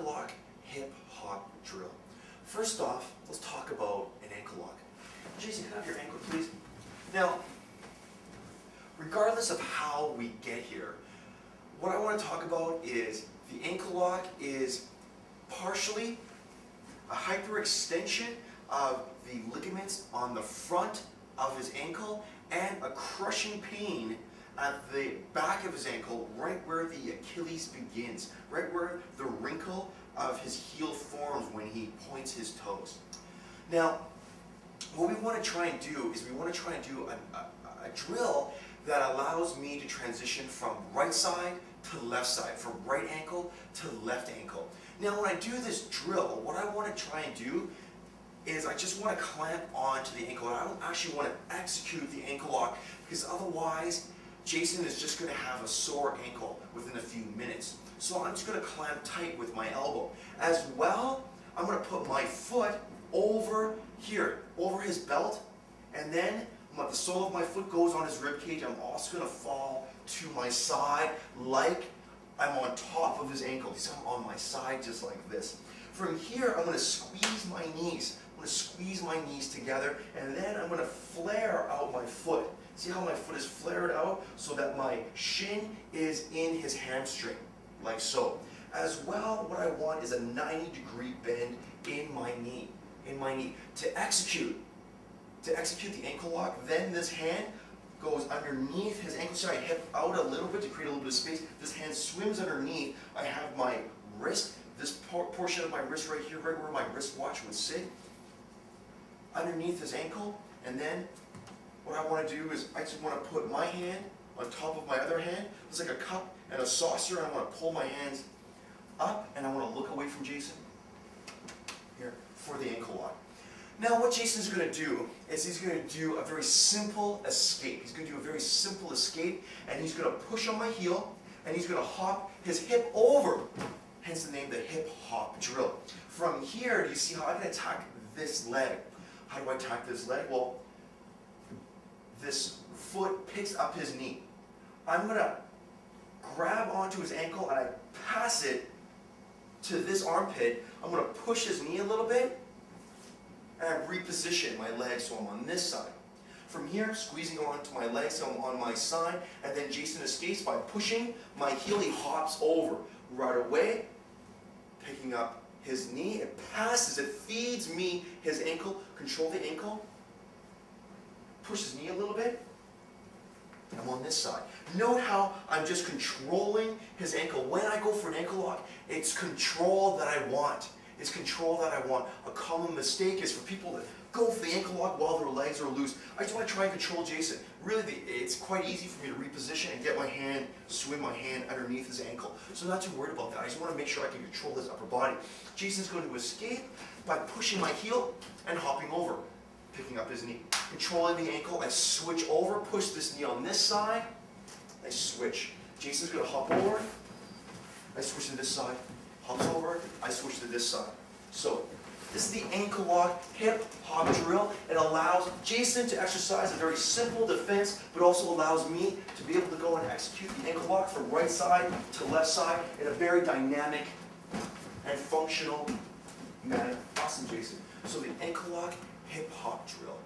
lock, hip hop drill. First off, let's talk about an ankle lock. Jason, can I have your ankle, please? Now, regardless of how we get here, what I want to talk about is the ankle lock is partially a hyperextension of the ligaments on the front of his ankle and a crushing pain at the back of his ankle, right where the Achilles begins, right where the wrinkle of his heel forms when he points his toes. Now, what we want to try and do is we want to try and do a drill that allows me to transition from right side to left side, from right ankle to left ankle. Now, when I do this drill, what I want to try and do is I just want to clamp onto the ankle. I don't actually want to execute the ankle lock because otherwise Jason is just going to have a sore ankle within a few minutes. So I'm just going to clamp tight with my elbow. As well, I'm going to put my foot over here, over his belt, and then the sole of my foot goes on his rib cage. I'm also going to fall to my side like I'm on top of his ankle. So I'm on my side just like this. From here, I'm going to squeeze my knees. I'm going to squeeze my knees together, and then I'm going to flare out my foot. See how my foot is flared out so that my shin is in his hamstring, like so. As well, what I want is a 90-degree bend in my knee. To execute the ankle lock, then this hand goes underneath his ankle. So I hip out a little bit to create a little bit of space. This hand swims underneath. I have my wrist, this portion of my wrist right here, right where my wristwatch would sit, underneath his ankle. And then what I want to do is I just want to put my hand on top of my other hand. It's like a cup and a saucer. I want to pull my hands up and I want to look away from Jason here for the ankle lock. Now what Jason's going to do is he's going to do a very simple escape. He's going to do a very simple escape, and he's going to push on my heel and he's going to hop his hip over. Hence the name, the hip hop drill. From here, do you see how I can attack this leg? How do I attack this leg? Well, this foot picks up his knee. I'm going to grab onto his ankle and I pass it to this armpit. I'm going to push his knee a little bit and I reposition my leg so I'm on this side. From here, squeezing onto my leg so I'm on my side, and then Jason escapes by pushing my heel. He hops over right away, picking up his knee. It passes, it feeds me his ankle, control the ankle, push his knee a little bit. I'm on this side. Note how I'm just controlling his ankle. When I go for an ankle lock, it's control that I want. It's control that I want. A common mistake is for people that go for the ankle lock while their legs are loose. I just want to try and control Jason. Really, it's quite easy for me to reposition and get my hand, swim my hand underneath his ankle. So I'm not too worried about that. I just want to make sure I can control his upper body. Jason's going to escape by pushing my heel and hopping over, picking up his knee. Controlling the ankle, I switch over, push this knee on this side, I switch. Jason's going to hop over, I switch to this side, hops over, I switch to this side. So this is the ankle lock hip hop drill. It allows Jason to exercise a very simple defense, but also allows me to be able to go and execute the ankle lock from right side to left side in a very dynamic and functional manner. Awesome, Jason. So the ankle lock hip hop drill.